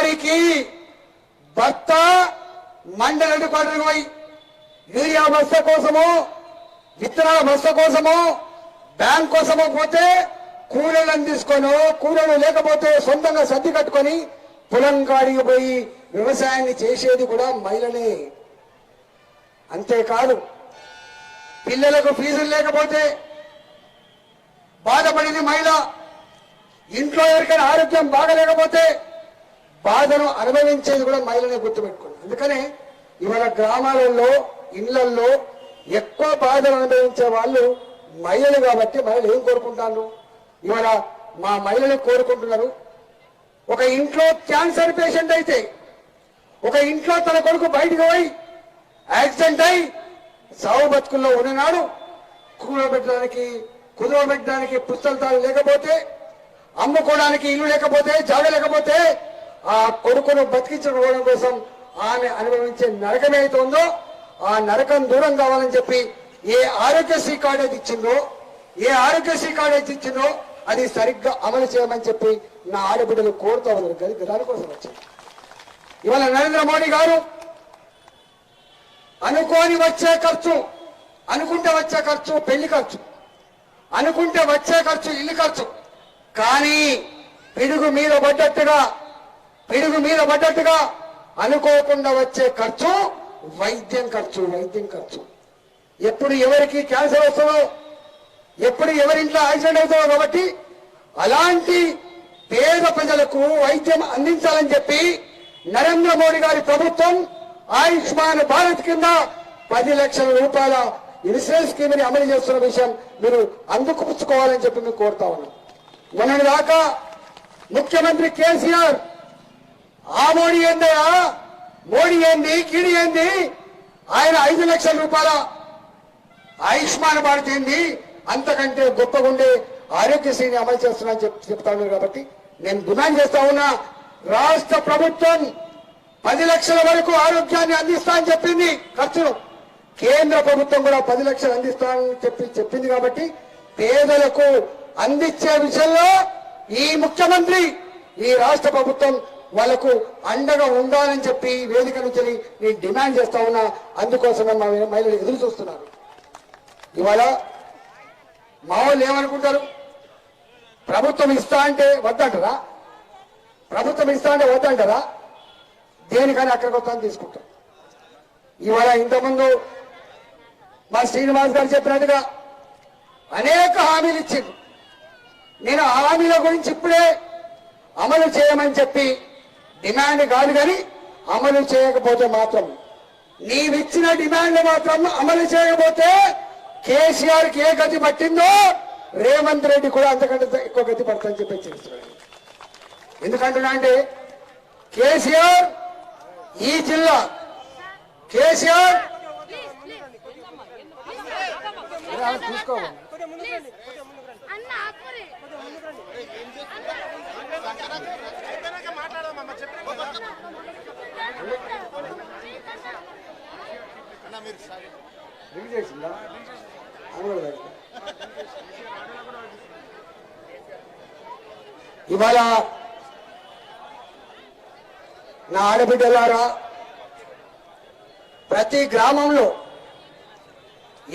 భార్యకి భర్త మండల హెడ్ క్వార్టర్కి పోయి యూరియా బస్త కోసమో విత్తనాల బస్త కోసమో బ్యాంక్ కోసమో పోతే కూలీలను తీసుకొని కూలీలు లేకపోతే సొంతంగా సర్ది కట్టుకొని పొలం కాడికి పోయి వ్యవసాయాన్ని చేసేది కూడా మహిళనే. అంతేకాదు పిల్లలకు ఫీజులు లేకపోతే బాధపడింది మహిళ. ఇంట్లో ఎవరికైనా ఆరోగ్యం బాగలేకపోతే బాధను అనుభవించేది కూడా మహిళనే గుర్తుపెట్టుకోండి. అందుకనే ఇవాళ గ్రామాలలో ఇళ్లలో ఎక్కువ బాధను అనుభవించే వాళ్ళు మహిళలు కాబట్టి మహిళలు ఏం కోరుకుంటారు? ఇవాళ మా మహిళలు కోరుకుంటున్నారు, ఒక ఇంట్లో క్యాన్సర్ పేషెంట్ అయితే, ఒక ఇంట్లో తన కొడుకు బయటకు పోయి యాక్సిడెంట్ అయి సావు బతుకుల్లో ఉన్ననాడు కుదవబెట్టడానికి పుస్తకాలు లేకపోతే, అమ్ముకోవడానికి ఇల్లు లేకపోతే, జాగ లేకపోతే ఆ కొడుకును బతికించుకోవడం కోసం ఆమె అనుభవించే నరకం ఏదైతే ఉందో ఆ నరకం దూరం కావాలని చెప్పి ఏ ఆరోగ్యశ్రీ కార్డు అయితే ఇచ్చిందో అది సరిగ్గా అమలు చేయమని చెప్పి నా ఆడబిడ్డలు కోరుతూ ఉన్నారు. దానికోసం వచ్చింది. ఇవాళ నరేంద్ర మోడీ గారు అనుకుంటే వచ్చే ఖర్చు పెళ్లి ఖర్చు, అనుకుంటే వచ్చే ఖర్చు ఇల్లు ఖర్చు, కానీ పిడుగు మీద పడ్డట్టుగా అనుకోకుండా వచ్చే ఖర్చు వైద్యం ఖర్చు. ఎప్పుడు ఎవరికి క్యాన్సర్ వస్తుందో, ఎప్పుడు ఎవరింట్లో యాక్సిడెంట్ అవుతుందో కాబట్టి అలాంటి పేద ప్రజలకు వైద్యం అందించాలని చెప్పి నరేంద్ర మోడీ గారి ప్రభుత్వం ఆయుష్మాన్ భారత్ కింద 10 లక్షల రూపాయల ఇన్సూరెన్స్ స్కీమ్ ని అమలు చేస్తున్న విషయం మీరు అందుకుపుచ్చుకోవాలని చెప్పి మేము కోరుతా ఉన్నాం. మొన్నటి దాకా ముఖ్యమంత్రి కేసీఆర్ ఆ మోడీ ఏందయా, మోడీ ఏంది, కీడి ఏంది, ఆయన 5 లక్షల రూపాయల ఆయుష్మాన్ భారత్ ఏంది, అంతకంటే గొప్పగా ఉండే ఆరోగ్యశ్రీని అమలు చేస్తున్నానని చెప్తా ఉన్నారు. కాబట్టి నేను డిమాండ్ చేస్తా ఉన్నా, రాష్ట్ర ప్రభుత్వం 10 లక్షల వరకు ఆరోగ్యాన్ని అందిస్తా అని చెప్పింది ఖర్చును. కేంద్ర ప్రభుత్వం కూడా 10 లక్షలు అందిస్తానని చెప్పింది. కాబట్టి పేదలకు అందించే విషయంలో ఈ ముఖ్యమంత్రి, ఈ రాష్ట్ర ప్రభుత్వం వాళ్లకు అండగా ఉండాలని చెప్పి వేదిక నుంచి నేను డిమాండ్ చేస్తా ఉన్నా. అందుకోసమే మా మహిళలు ఎదురు చూస్తున్నారు. ఇవాళ మా వాళ్ళు ఏమనుకుంటారు? ప్రభుత్వం ఇస్తా అంటే వద్దంటారా? దేనికని అక్కడికి వస్తాను తీసుకుంటాం. ఇవాళ ఇంతకుముందు మా శ్రీనివాస్ గారు చెప్పినట్టుగా అనేక హామీలు ఇచ్చింది. నేను ఆ హామీల గురించి ఇప్పుడే అమలు చేయమని చెప్పి డిమాండ్ కాదు, కానీ అమలు చేయకపోతే మాత్రం, నీవిచ్చిన డిమాండ్ మాత్రం అమలు చేయకపోతే కేసీఆర్కి ఏ గతి పట్టిందో రేవంత్ రెడ్డి కూడా అంతకంటే ఎక్కువ గతి పడుతుందని చెప్పి హెచ్చరిస్తున్నాడు. ఎందుకంటున్నా అంటే కేసీఆర్ ఈ జిల్లా, కేసీఆర్ చూసుకోవాలి. ఇవాళ నా ఆడబిడ్డలారా, ప్రతి గ్రామంలో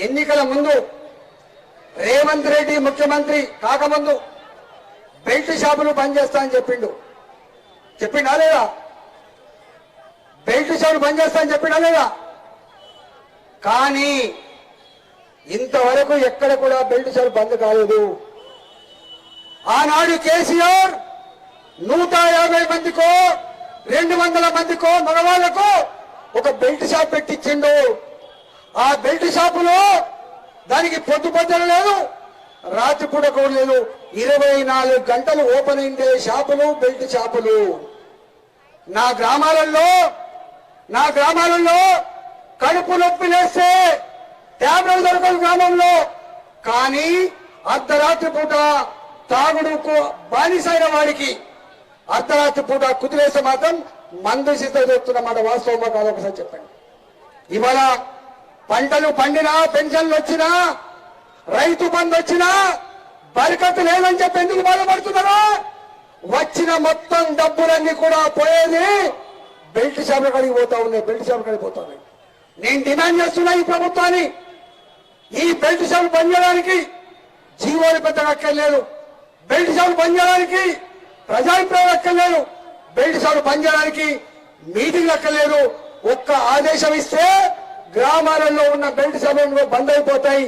ఎన్నికల ముందు రేవంత్ రెడ్డి ముఖ్యమంత్రి కాకముందు బెల్ట్ షాపులు బంద్ చేస్తా అని చెప్పిండా లేదా? బెల్ట్ షాపులు బంద్ చేస్తా అని చెప్పిండా లేదా? కానీ ఇంతవరకు ఎక్కడ కూడా బెల్ట్ షాపులు బంద్ కాలేదు. ఆనాడు కేసీఆర్ 150 మందికో 200 మందికో మగవాళ్లకు ఒక బెల్ట్ షాప్ పెట్టించిండు. ఆ బెల్ట్ షాపులో దానికి పొద్దుపొద్దులు లేదు, రాత్రిపూట కూడా లేదు, 24 గంటలు ఓపెన్ అయిండే షాపులు, బెల్ట్ షాపులు. నా గ్రామాలలో కడుపు నొప్పి లేస్తే ట్యాబ్లెట్ దొరకదు గ్రామంలో. కానీ అర్ధరాత్రి పూట తాగుడుకు బానిసైన వాడికి అర్ధరాత్రి పూట కుదిరేస్తే మాత్రం మందు సిద్ధ చెప్తున్నమాట. వాస్తవమా కాదు ఒకసారి చెప్పండి. ఇవాళ పంటలు పండినా, పెన్షన్లు వచ్చినా, రైతు బంధు వచ్చినా బరకత్ లేదని చెప్పి ఎందుకు బాధపడుతున్నారో వచ్చిన మొత్తం డబ్బులన్నీ కూడా పోయేది బెల్ట్ షాపుల కాడికి పోతా ఉన్నాయి, బెల్ట్ షాపుల కాడికి పోతా ఉన్నాయి. నేను డిమాండ్ చేస్తున్నా ఈ ప్రభుత్వాన్ని, ఈ బెల్ట్ షాపులు బంద్ చేయడానికి జీవోలు పెద్దగా అక్కర్లేదు, బెల్ట్ షాపులు బంద్ చేయడానికి ప్రజాభిప్రాయం అక్కర్లేదు, బెల్ట్ షాపులు బంద్ చేయడానికి మీటింగ్ అక్కర్లేదు. ఒక్క ఆదేశం ఇస్తే గ్రామాలలో ఉన్న బెల్ట్ షాపులు బంద్ అయిపోతాయి.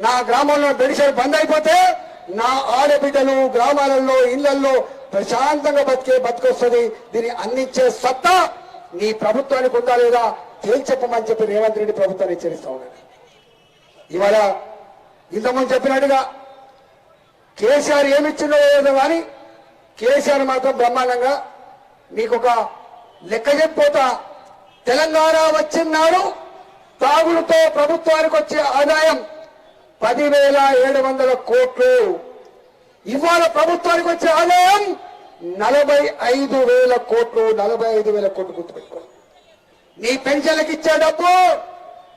నా గ్రామంలో బెల్ట్ షాపులు బంద్ అయిపోతే నా ఆడబిడ్డలు గ్రామాలలో ఇళ్లలో ప్రశాంతంగా బతికొస్తుంది. దీన్ని అందించే సత్తా నీ ప్రభుత్వానికి ఉందా లేదా తేల్చెప్పమని చెప్పి రేవంత్ రెడ్డి ప్రభుత్వాన్ని హెచ్చరిస్తా ఉన్నాడు. ఇవాళ ఇంతకుముందు చెప్పినట్టుగా కేసీఆర్ ఏమిచ్చిందో లేదో కానీ కేసీఆర్ మాత్రం బ్రహ్మాండంగా మీకు ఒక లెక్క చెప్పిపోతా. తెలంగాణ వచ్చినాడు తాగుడుతో ప్రభుత్వానికి వచ్చే ఆదాయం 10,700 కోట్లు. ఇవాళ ప్రభుత్వానికి వచ్చే ఆదాయం 45,000 కోట్లు. 45,000 కోట్లు గుర్తుపెట్టుకో. నీ పెన్షన్లకు ఇచ్చే డబ్బు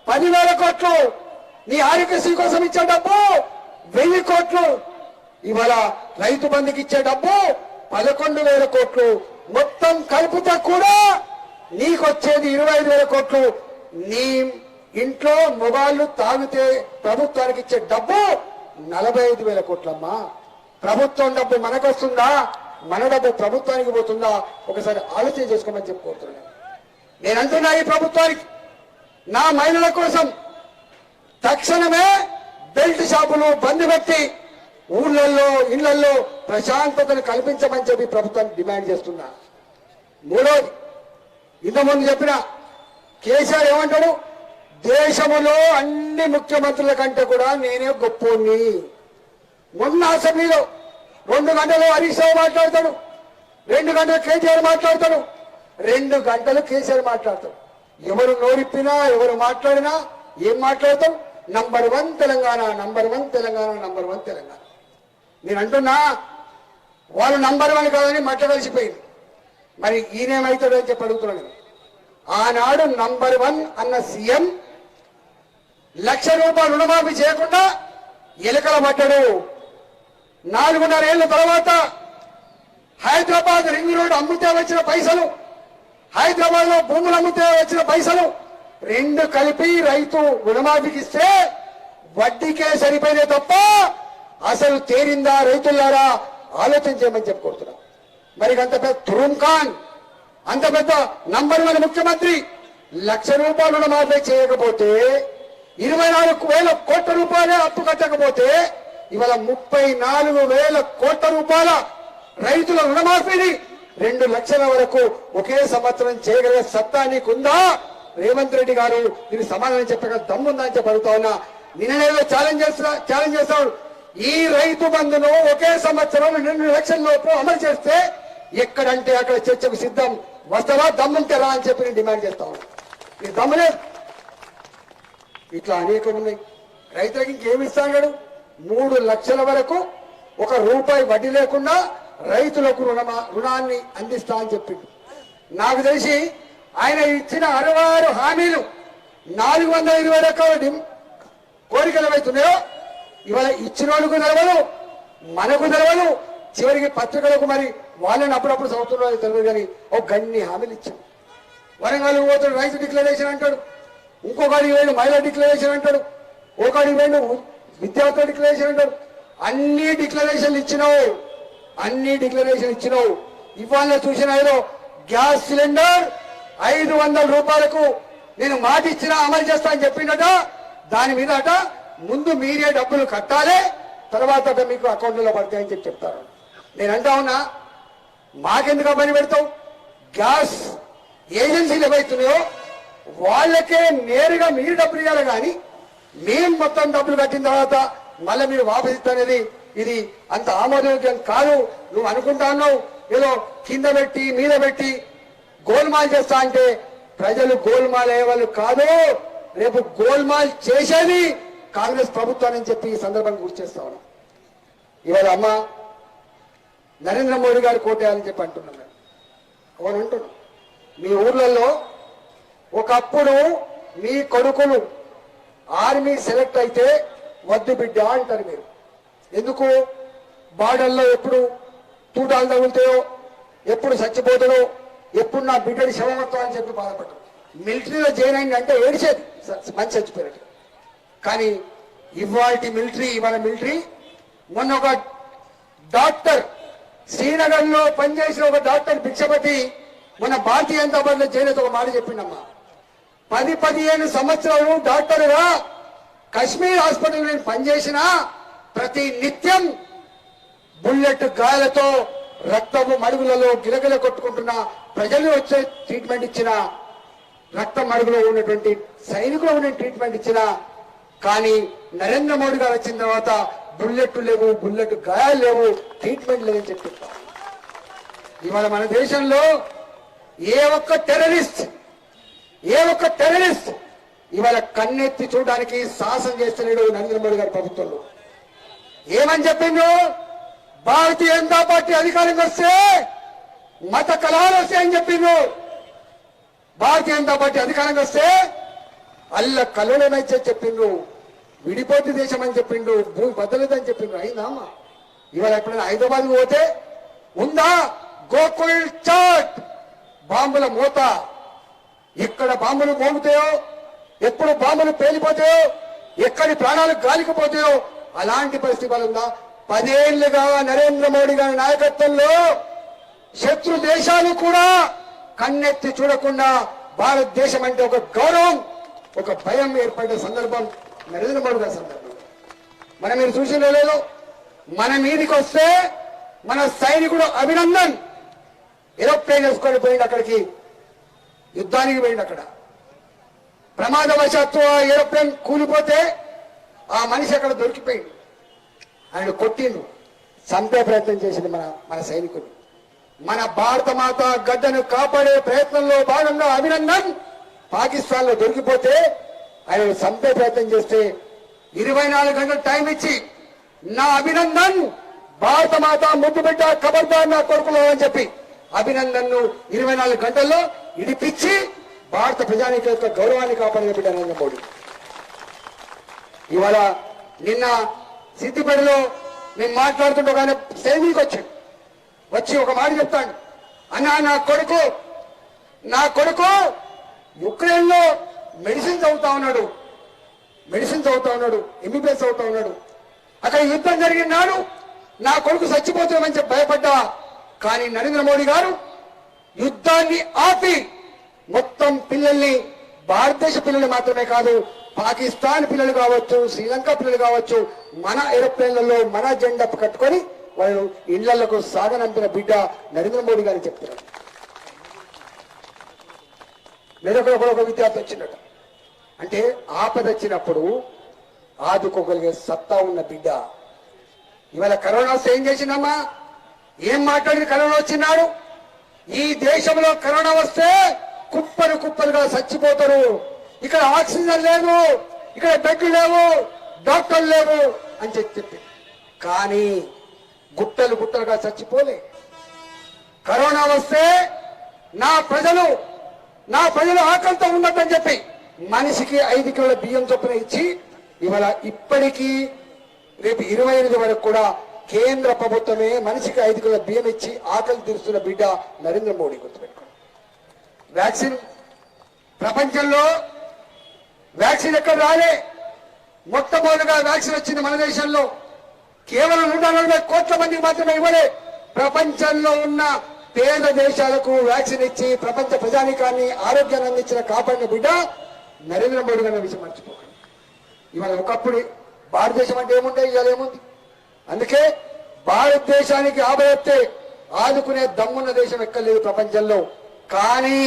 10,000 కోట్లు, నీ ఆరోగ్యశ్రీ కోసం ఇచ్చే డబ్బు 1,000 కోట్లు, ఇవాళ రైతు బంధుకి ఇచ్చే డబ్బు 11,000 కోట్లు. మొత్తం కలుపుతా కూడా నీకొచ్చేది 25,000 కోట్లు. నీ ఇంట్లో మొబైల్ తాగితే ప్రభుత్వానికి ఇచ్చే డబ్బు 45,000 కోట్లమ్మా. ప్రభుత్వం డబ్బు మనకొస్తుందా, మన డబ్బు ప్రభుత్వానికి పోతుందా? ఒకసారి ఆలోచన చేసుకోమని చెప్పుకోతున్నాను. నేను అంటున్నా ఈ ప్రభుత్వానికి, నా మహిళల కోసం తక్షణమే బెల్ట్ షాపులు బంద్ పెట్టి ఊళ్ళల్లో ఇళ్లలో ప్రశాంతతను కల్పించమని చెప్పి ప్రభుత్వాన్ని డిమాండ్ చేస్తున్నా. మూడోది, ఇంతకుముందు చెప్పిన కేసీఆర్ ఏమంటాడు, దేశంలో అన్ని ముఖ్యమంత్రుల కంటే కూడా నేనే గొప్పోని. మొన్న అసెంబ్లీలో 2 గంటలు హరీష్ రావు మాట్లాడతాడు, 2 గంటలు కేటీఆర్ మాట్లాడతాడు, 2 గంటలు కేసీఆర్ మాట్లాడతాడు. ఎవరు నోరిప్పినా ఎవరు మాట్లాడినా ఏం మాట్లాడతాం? Number 1 Telangana, number 1 Telangana, number 1 Telangana. నేను అంటున్నా వాళ్ళు నంబర్ 1 కాదని మట్ట కలిసిపోయింది. మరి ఈయనేమవుతాడు అని చెప్పి అడుగుతున్నాను. ఆనాడు నంబర్ 1 అన్న సీఎం 1,00,000 రూపాయలు రుణమాఫీ చేయకుండా ఎలుకల పడ్డాడు. 4.5 ఏళ్ల తర్వాత హైదరాబాద్ రింగ్ రోడ్ అమ్మితే వచ్చిన పైసలు, హైదరాబాద్ లో భూములు అమ్మితే వచ్చిన పైసలు 2 కలిపి రైతు రుణమాఫీకి ఇస్తే వడ్డీకే సరిపోయినే తప్ప అసలు తేరిందా రైతులారా? ఆలోచన చేయమని చెప్పుకుంటున్నా. మరి అంత పెద్ద తురుమ్ ఖాన్, అంత పెద్ద నంబర్ 1 ముఖ్యమంత్రి 1,00,000 రూపాయలు రుణమాఫీ చేయకపోతే, 24,000 కోట్ల రూపాయలే అప్పు కట్టకపోతే, ఇవాళ 34,000 కోట్ల రూపాయల రైతుల రుణమాఫీని 2 లక్షల వరకు ఒకే సంవత్సరం చేయగలిగే సత్తా నీకుందా? రేవంత్ రెడ్డి గారు దీనికి సమాధానం చెప్పగల దమ్ముందా అని చెప్పి అడుగుతా ఉన్నా. నిన్ననేదో ఛాలెంజ్ చేస్తాడు. ఈ రైతు బంధును ఒకే సంవత్సరం 2 లక్షల లోపు అమలు చేస్తే ఎక్కడంటే అక్కడ చర్చకు సిద్ధం. వస్తావా? దమ్ముంటే రా అని చెప్పి నేను డిమాండ్ చేస్తా ఉన్నా. నీ దమ్ములేదు. ఇట్లా అనేకం ఉన్నాయి. రైతులకు ఇంకేమి ఇస్తాడు? 3 లక్షల వరకు 1 రూపాయి వడ్డీ లేకుండా రైతులకు రుణాన్ని అందిస్తా అని చెప్పిండు. నాకు తెలిసి ఆయన ఇచ్చిన 66 హామీలు 420 రకాల కోరికలు ఏవైతున్నాయో ఇవాళ ఇచ్చిన వాళ్ళకు తెలవదు, మనకు తెలవదు, చివరికి పత్రికలకు మరి వాళ్ళని అప్పుడప్పుడు చదువుతున్నారో తెలియదు. కానీ ఒక గన్ని హామీలు ఇచ్చాం. వరంగల్ పోతాడు, రైతు డిక్లరేషన్ అంటాడు, ఇంకొకటి వేడు మహిళా డిక్లరేషన్ అంటాడు, ఒకటి వేడు విద్యార్థుల డిక్లరేషన్ అంటాడు. అన్ని డిక్లరేషన్లు ఇచ్చినావు. ఇవాళ చూసిన ఏదో గ్యాస్ సిలిండర్ 500 రూపాయలకు నేను మాట ఇచ్చినా అమలు చేస్తా అని చెప్పిండట. దాని మీద ముందు మీరే డబ్బులు కట్టాలి, తర్వాత మీకు అకౌంట్లో పడతాయని చెప్పి చెప్తారు. నేను అంటా ఉన్నా, మాకెందుకు పని పెడతావు? గ్యాస్ ఏజెన్సీలు ఏవైతున్నాయో వాళ్ళకే నేరుగా మీరు డబ్బులు ఇవ్వాలి. కానీ మేము మొత్తం డబ్బులు కట్టిన తర్వాత మళ్ళీ మీరు వాపసు ఇస్తానేది ఇది అంత ఆమోదయోగ్యం కాదు. నువ్వు అనుకుంటా ఉన్నావు ఏదో కింద పెట్టి మీద పెట్టి గోల్మాల్ చేస్తా అంటే, ప్రజలు గోల్మాల్ అయ్యే వాళ్ళు కాదు. రేపు గోల్మాల్ చేసేది కాంగ్రెస్ ప్రభుత్వాన్ని చెప్పి ఈ సందర్భంగా గుర్తు చేస్తా ఉన్నాం. ఇవాళ అమ్మ నరేంద్ర మోడీ గారు కోటేయాలని చెప్పి అంటున్నాం. అవును అంటున్నాం. మీ ఊర్లలో ఒకప్పుడు మీ కొడుకులు ఆర్మీ సెలెక్ట్ అయితే వద్దు బిడ్డ అంటారు మీరు. ఎందుకు? బార్డర్లో ఎప్పుడు తూటాలు తగులుతాయో, ఎప్పుడు చచ్చిపోతాడో, ఎప్పుడు నా బిడ్డడి శవమత్వం అని చెప్పి బాధపడ్డాడు. మిలిటరీలో జాయిన్ అయింది అంటే ఏడిచేది మంచి చచ్చిపోయినట్టు. కానీ ఇవాళ మిలిటరీ మొన్న ఒక డాక్టర్ శ్రీనగర్ లో పనిచేసిన ఒక డాక్టర్ భిక్షపతి మన భారతీయ జనతా పార్టీలో చేరేది ఒక మాట చెప్పిండమ్మా. 10-15 సంవత్సరాలు డాక్టర్గా కశ్మీర్ హాస్పిటల్ నేను పనిచేసిన ప్రతి నిత్యం బుల్లెట్ గాయాలతో రక్తము మడుగులలో గిలగిల కొట్టుకుంటున్న ప్రజలు వచ్చే ట్రీట్మెంట్ ఇచ్చిన, రక్తం మడుగులో ఉన్నటువంటి సైనికులు ఉన్న ట్రీట్మెంట్ ఇచ్చిన, కానీ నరేంద్ర మోడీ గారు వచ్చిన తర్వాత బుల్లెట్ లేవు, బుల్లెట్ గాయాలు లేవు, ట్రీట్మెంట్ లేదని చెప్పారు. ఇవాళ మన దేశంలో ఏ ఒక్క టెర్రరిస్ట్ ఇవాళ కన్నెత్తి చూడడానికి సాహసం చేస్తున్నాడు నరేంద్ర మోడీ గారి ప్రభుత్వంలో. ఏమని చెప్పిండు? భారతీయ జనతా పార్టీ అధికారంగా వస్తే మత కలహాలు వస్తాయని చెప్పిండు. భారతీయ జనతా పార్టీ అధికారంగా వస్తే అల్ల కల్లోలమైతే చెప్పిండు, విడిపోతే దేశం అని చెప్పిండు, భూమి బద్దలేదని చెప్పిండు. అయిందామా? ఇవాళ ఎప్పుడైనా హైదరాబాద్ పోతే ఉందా గోకుల్ చాట్ బాంబుల మూత? ఎక్కడ బాంబులు మోగుతాయో, ఎప్పుడు బాంబులు పేలిపోతాయో, ఎక్కడి ప్రాణాలు గాలికిపోతాయో అలాంటి పరిస్థితి వల్ల ఉందా? 10 ఏళ్లుగా నరేంద్ర మోడీ గారి నాయకత్వంలో శత్రు దేశాలు కూడా కన్నెత్తి చూడకుండా భారతదేశం అంటే ఒక గౌరవం, ఒక భయం ఏర్పడిన సందర్భం నరేంద్ర మోడీ గారి సందర్భం. మనం మీరు చూసిన లేదు, మన మీదికి వస్తే మన సైనికుడు అభినందన్ ఏరోప్లేన్ వేసుకొని పోయింది, అక్కడికి యుద్ధానికి పోయింది. అక్కడ ప్రమాదవశాత్తు ఆ ఏరోప్లేన్ కూలిపోతే ఆ మనిషి అక్కడ దొరికిపోయింది. ఆయన కొట్టిండు, చంపే ప్రయత్నం చేసింది మన సైనికులు. మన భారత మాత గడ్డను కాపాడే ప్రయత్నంలో భాగంగా అభినందన్ పాకిస్తాన్ లో దొరికిపోతే ఆయన చంపే ప్రయత్నం చేస్తే 24 గంటలు టైం ఇచ్చి నా అభినందన్ భారత మాత ముద్దు బిడ్డ ఖబర్దార్ నా కొడుకులో అని చెప్పి అభినందన్ ను 24 గంటల్లో ఇడిపించి భారత ప్రజానీకుల యొక్క గౌరవాన్ని కాపాడిన బిడ్డ నరేంద్ర మోడీ. ఇవాళ నిన్న సిద్దిపేటలో నేను మాట్లాడుతుంటే ఒక ఆయన సైనికు వచ్చి ఒక మాట చెప్తాడు, అన్నా నా కొడుకు యుక్రెయిన్ లో మెడిసిన్ చదువుతా ఉన్నాడు, ఎంబీబీఎస్ చదువుతా ఉన్నాడు. అక్కడ యుద్ధం జరిగిన నాడు నా కొడుకు చచ్చిపోతామని చెప్పి భయపడ్డా. కానీ నరేంద్ర మోడీ గారు యుద్ధాన్ని ఆపి మొత్తం పిల్లల్ని, భారతదేశ పిల్లలు మాత్రమే కాదు, పాకిస్తాన్ పిల్లలు కావచ్చు, శ్రీలంక పిల్లలు కావచ్చు, మన ఏరోప్లేన్లలో మన జెండా కట్టుకొని వాళ్ళు ఇళ్లకు సాగనంపిన బిడ్డ నరేంద్ర మోడీ గారు చెప్తున్నారు. వేరొకరు ఒక విద్యార్థి వచ్చినట్టు అంటే ఆపద వచ్చినప్పుడు ఆదుకోగలిగే సత్తా ఉన్న బిడ్డ. ఇవాళ కరోనా వస్తే ఏం చేసిందమ్మా? ఏం మాట్లాడి కరోనా వచ్చినాడు? ఈ దేశంలో కరోనా వస్తే కుప్పలుగా చచ్చిపోతారు, ఇక్కడ ఆక్సిజన్ లేదు, ఇక్కడ బెడ్లు లేవు, డాక్టర్లు లేవు అని చెప్పి, కానీ గుట్టలుగా చచ్చిపోలే. కరోనా వస్తే నా ప్రజలు ఆకలితో ఉన్నదని చెప్పి మనిషికి 5 కిలోల బియ్యం చొప్పున ఇచ్చి ఇవాళ ఇప్పటికీ రేపు 25 వరకు కూడా కేంద్ర ప్రభుత్వమే మనిషికి 5 కిలోల బియ్యం ఇచ్చి ఆకలి తీరుస్తున్న బిడ్డ నరేంద్ర మోడీ. గుర్తుపెట్టుకోండి, వ్యాక్సిన్ ప్రపంచంలో వ్యాక్సిన్ ఎక్కడ రాలే. మొట్టమొదటిగా వ్యాక్సిన్ వచ్చింది మన దేశంలో. కేవలం 140 కోట్ల మందికి మాత్రమే ఇవ్వలే. ప్రపంచంలో ఉన్న పేద దేశాలకు వ్యాక్సిన్ ఇచ్చి ప్రపంచ ప్రజానీకాన్ని ఆరోగ్యాన్ని అందించిన కాపాడిన బిడ్డ నరేంద్ర మోడీ గారి విషయం మర్చిపోకండి. ఇవాళ ఒకప్పుడు భారతదేశం అంటే ఏముంటే ఇవాళ ఏముంది? అందుకే భారతదేశానికి ఆపదొస్తే ఆదుకునే దమ్మున్న దేశం ఎక్కలేదు ప్రపంచంలో. కానీ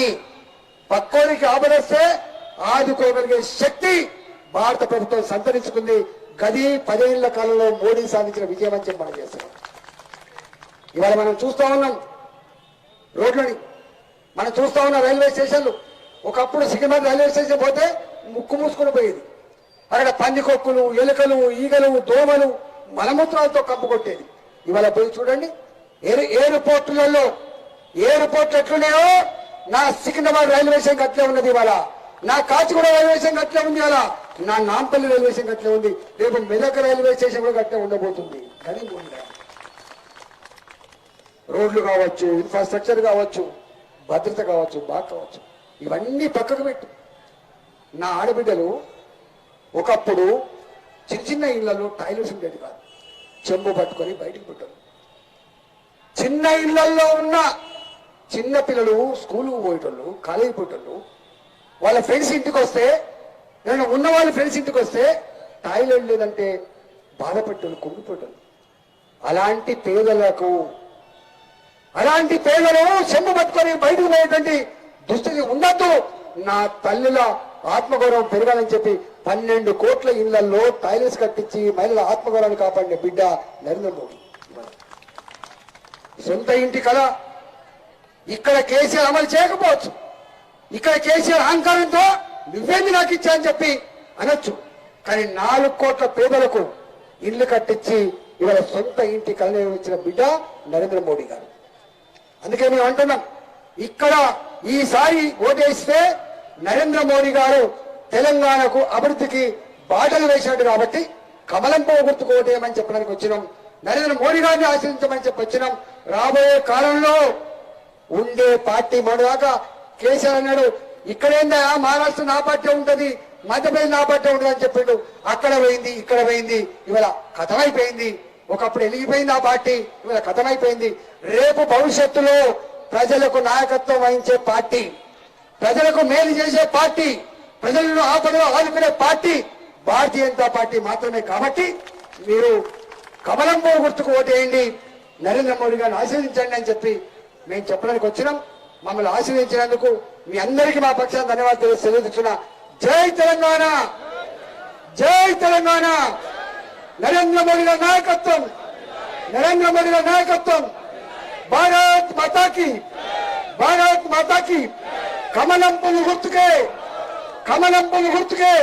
పక్కోనికి ఆపదొస్తే ఆదుకోగలిగే శక్తి భారత ప్రభుత్వం సంతరించుకుంది. గది 10 ఏళ్ల కాలంలో మోడీ సాధించిన విజయం అని చెప్పి మనం చేస్తున్నాం. ఇవాళ మనం చూస్తూ ఉన్నాం రోడ్లని, మనం చూస్తూ ఉన్న రైల్వే స్టేషన్లు. ఒకప్పుడు సికింద్రాబాద్ రైల్వే స్టేషన్ పోతే ముక్కు మూసుకొని పోయేది. అక్కడ పందికొక్కులు, ఎలుకలు, ఈగలు, దోమలు మలమూత్రాలతో కప్పు కొట్టేది. ఇవాళ పోయి చూడండి, ఎయిర్పోర్ట్లు ఎట్లున్నాయో నా సికింద్రాబాద్ రైల్వే స్టేషన్ అట్లే ఉన్నది. ఇవాళ నా కాచిగూడ రైల్వే స్టేషన్ అట్లే ఉంది, ఇవాళ నా నాంపల్లి రైల్వే స్టేషన్ అట్లే ఉంది, రేపు మెదక్ రైల్వే స్టేషన్ కూడా అట్లే ఉండబోతుంది. కానీ రోడ్లు కావచ్చు, ఇన్ఫ్రాస్ట్రక్చర్ కావచ్చు, భద్రత కావచ్చు, బాగా కావచ్చు, ఇవన్నీ పక్కకు పెట్టు. నా ఆడబిడ్డలు ఒకప్పుడు చిన్న చిన్న ఇళ్లలో టాయిలెట్స్ ఉండేది కాదు, చెంబు పట్టుకొని బయటికి పెట్టారు. చిన్న ఇళ్లలో ఉన్న చిన్న పిల్లలు స్కూలుకు పోయేటోళ్ళు, కాలేజీ పోయేటోళ్ళు, వాళ్ళ ఫ్రెండ్స్ ఇంటికి వస్తే, నేను ఉన్న వాళ్ళ ఫ్రెండ్స్ ఇంటికి వస్తే టాయిలెట్ లేదంటే బాధపెట్టేళ్ళు, కుంగిపోయేటోళ్ళు. అలాంటి పేదలు చెంబు పట్టుకొని బయటకు పోయేటువంటి దుస్థితి ఉండద్దు. నా తల్లుల ఆత్మగౌరవం పెరగాలని చెప్పి 12 కోట్ల ఇళ్లలో టాయిలెట్స్ కట్టించి మహిళల ఆత్మగౌరవాన్ని కాపాడిన బిడ్డ నరేంద్ర మోడీ. సొంత ఇంటి కళ ఇక్కడ కేసీఆర్ అమలు చేయకపోవచ్చు, ఇక్కడ కేసీఆర్ అహంకారంతో నువ్వేంది నాకు ఇచ్చా అని చెప్పి అనొచ్చు. కానీ 4 కోట్ల పేదలకు ఇల్లు కట్టించి ఇవాళ సొంత ఇంటి కళ నిర్మించిన బిడ్డ నరేంద్ర మోడీ గారు. అందుకే మేము అంటున్నాం, ఇక్కడ ఈసారి ఓటేస్తే నరేంద్ర మోడీ గారు తెలంగాణకు అభివృద్ధికి బాటలు వేశాడు కాబట్టి కమలం పువ్వు గుర్తుకు ఓటేయమని చెప్పడానికి వచ్చినాం. నరేంద్ర మోడీ గారిని ఆశ్రయించమని చెప్పి వచ్చినాం. రాబోయే కాలంలో ఉండే పార్టీ మొదదాకా కేసీఆర్ అన్నాడు, ఇక్కడేందా మహారాష్ట్ర నా పార్టీ ఉంటది, మధ్యప్రదేశ్ నా పార్టీ ఉంటుంది అని చెప్పిండు. అక్కడ పోయింది, ఇక్కడ పోయింది, ఇవాళ కథమైపోయింది. ఒకప్పుడు వెలిగిపోయింది ఆ పార్టీ, ఇవాళ కథమైపోయింది. రేపు భవిష్యత్తులో ప్రజలకు నాయకత్వం వహించే పార్టీ, ప్రజలకు మేలు చేసే పార్టీ, ప్రజలను ఆపదలో ఆదుకునే పార్టీ భారతీయ జనతా పార్టీ మాత్రమే. కాబట్టి మీరు కమలం పువ్వు గుర్తుకు ఓటేయండి, నరేంద్ర మోడీ గారిని ఆశీర్వదించండి అని చెప్పి మేము చెప్పడానికి వచ్చినాం. మమ్మల్ని ఆశీర్వదించినందుకు మీ అందరికీ మా పక్షాన ధన్యవాదాలు తెలియజేస్తున్నా. జై తెలంగాణ, జై తెలంగాణ. నరేంద్ర మోడీ గారి నాయకత్వం, నరేంద్ర మోడీ గారి నాయకత్వం. భారత్ మాతాకి, భారత్ మాతాకి. కమలం పువ్వు గుర్తుకే, కమలం పువ్వు గుర్తుకే.